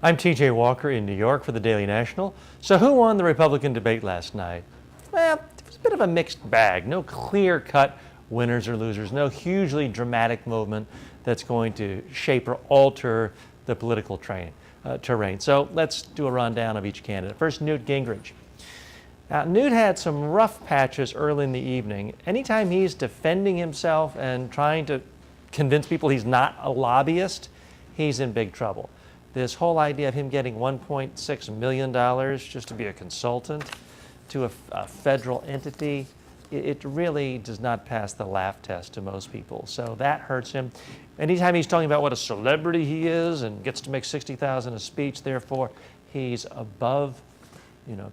I'm TJ Walker in New York for the Daily National. So who won the Republican debate last night? Well, it was a bit of a mixed bag. No clear-cut winners or losers. No hugely dramatic movement that's going to shape or alter the political terrain. So let's do a rundown of each candidate. First, Newt Gingrich. Now, Newt had some rough patches early in the evening. Anytime he's defending himself and trying to convince people he's not a lobbyist, he's in big trouble. This whole idea of him getting $1.6 million just to be a consultant to a federal entity, it really does not pass the laugh test to most people. So that hurts him. Anytime he's talking about what a celebrity he is and gets to make $60,000 a speech, therefore he's above,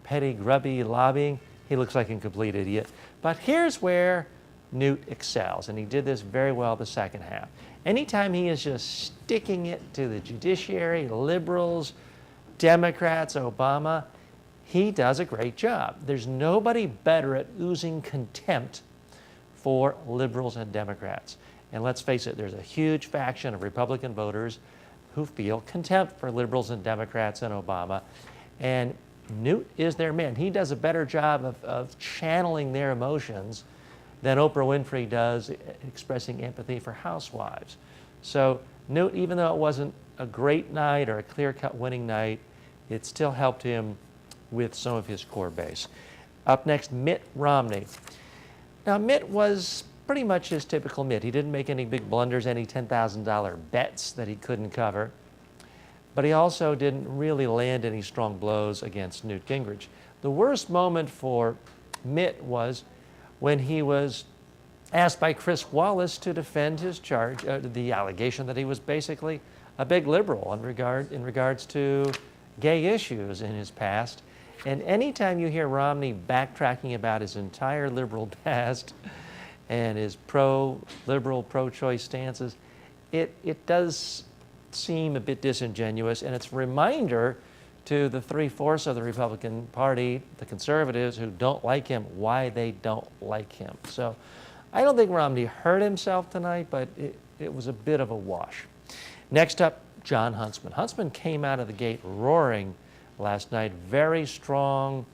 petty, grubby lobbying, he looks like a complete idiot. But here's where Newt excels, and he did this very well the second half. Anytime he is just sticking it to the judiciary, liberals, Democrats, Obama, he does a great job. There's nobody better at oozing contempt for liberals and Democrats. And let's face it, there's a huge faction of Republican voters who feel contempt for liberals and Democrats and Obama. And Newt is their man. He does a better job of channeling their emotions than Oprah Winfrey does expressing empathy for housewives. So Newt, even though it wasn't a great night or a clear-cut winning night, it still helped him with some of his core base. Up next, Mitt Romney. Now, Mitt was pretty much his typical Mitt. He didn't make any big blunders, any $10,000 bets that he couldn't cover. But he also didn't really land any strong blows against Newt Gingrich. The worst moment for Mitt was when he was asked by Chris Wallace to defend his charge, the allegation that he was basically a big liberal in regards to gay issues in his past. And anytime you hear Romney backtracking about his entire liberal past and his pro-liberal, pro-choice stances, it does seem a bit disingenuous, and it's a reminder to the 3/4 of the Republican Party, the conservatives who don't like him, why they don't like him. So I don't think Romney hurt himself tonight, but it was a bit of a wash. Next up, Jon Huntsman. Huntsman came out of the gate roaring last night. Very strong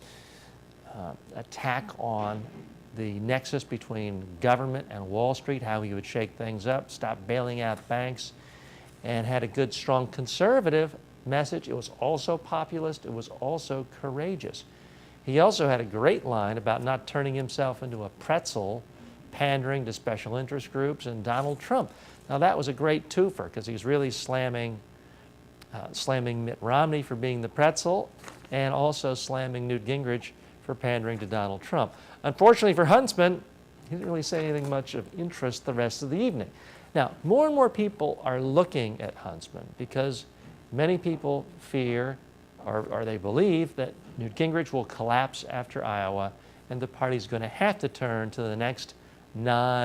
attack on the nexus between government and Wall Street, how he would shake things up, stop bailing out banks, and had a good, strong conservative message. It was also populist. It was also courageous. He also had a great line about not turning himself into a pretzel, pandering to special interest groups and Donald Trump. Now that was a great twofer because he's really slamming Mitt Romney for being the pretzel and also slamming Newt Gingrich for pandering to Donald Trump. Unfortunately for Huntsman, he didn't really say anything much of interest the rest of the evening. Now, more and more people are looking at Huntsman because many people fear or they believe that Newt Gingrich will collapse after Iowa and the party's going to have to turn to the next non-Romney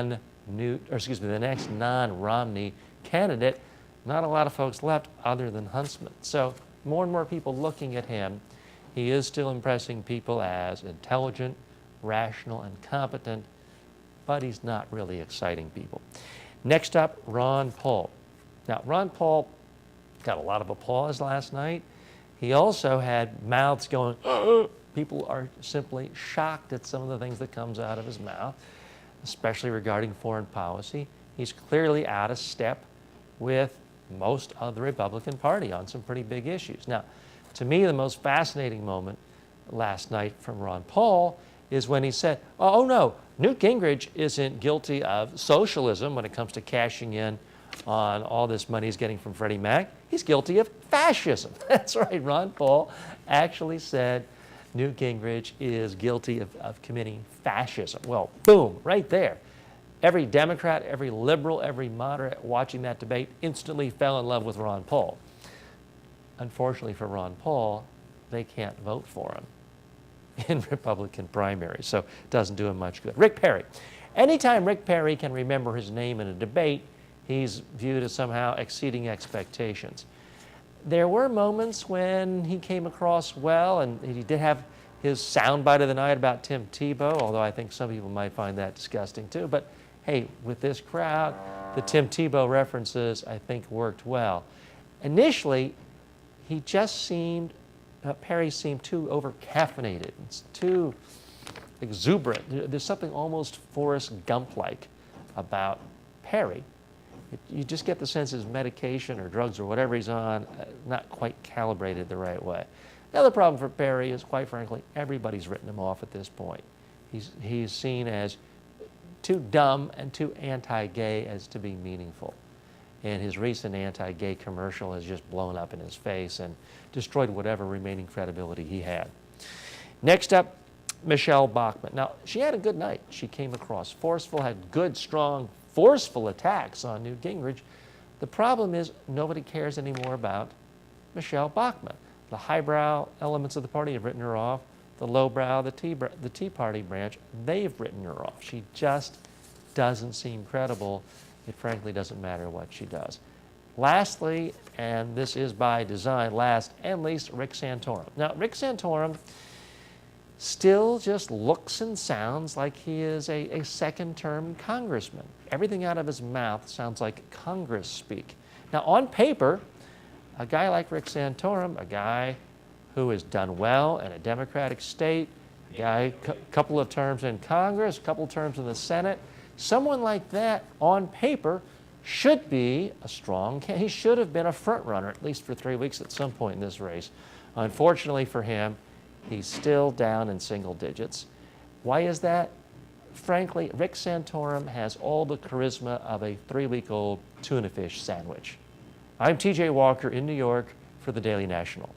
candidate. Not a lot of folks left other than Huntsman. So more and more people looking at him. He is still impressing people as intelligent, rational, and competent, but he's not really exciting people. Next up, Ron Paul. Now, Ron Paul got a lot of applause last night. He also had mouths going, people are simply shocked at some of the things that comes out of his mouth, especially regarding foreign policy. He's clearly out of step with most of the Republican Party on some pretty big issues. Now, to me, the most fascinating moment last night from Ron Paul is when he said, oh no, Newt Gingrich isn't guilty of socialism when it comes to cashing in on all this money he's getting from Freddie Mac. He's guilty of fascism. That's right, Ron Paul actually said Newt Gingrich is guilty of committing fascism. Well, boom, right there. Every Democrat, every liberal, every moderate watching that debate instantly fell in love with Ron Paul. Unfortunately for Ron Paul, they can't vote for him in Republican primaries, so it doesn't do him much good. Rick Perry. Anytime Rick Perry can remember his name in a debate, he's viewed as somehow exceeding expectations. There were moments when he came across well, and he did have his soundbite of the night about Tim Tebow, although I think some people might find that disgusting too. But hey, with this crowd, the Tim Tebow references, I think, worked well. Initially, he just seemed, Perry seemed too over-caffeinated, too exuberant. There's something almost Forrest Gump-like about Perry. You just get the sense his medication or drugs or whatever he's on, not quite calibrated the right way. The other problem for Perry is, quite frankly, everybody's written him off at this point. He's seen as too dumb and too anti-gay as to be meaningful. And his recent anti-gay commercial has just blown up in his face and destroyed whatever remaining credibility he had. Next up, Michelle Bachmann. Now, she had a good night. She came across forceful, had good, strong, forceful attacks on Newt Gingrich. The problem is nobody cares anymore about Michelle Bachmann. The highbrow elements of the party have written her off. The lowbrow, the Tea Party branch, they've written her off. She just doesn't seem credible. It frankly doesn't matter what she does. Lastly, and this is by design, last and least, Rick Santorum. Now, Rick Santorum still just looks and sounds like he is a second-term congressman. Everything out of his mouth sounds like Congress speak. Now, on paper, a guy like Rick Santorum, a guy who has done well in a Democratic state, a guy couple of terms in Congress, a couple of terms in the Senate, someone like that, on paper, should be a strong candidate. He should have been a front runner, at least for 3 weeks at some point in this race. Unfortunately for him, he's still down in single digits. Why is that? Frankly, Rick Santorum has all the charisma of a 3-week-old tuna fish sandwich. I'm TJ Walker in New York for the Daily National.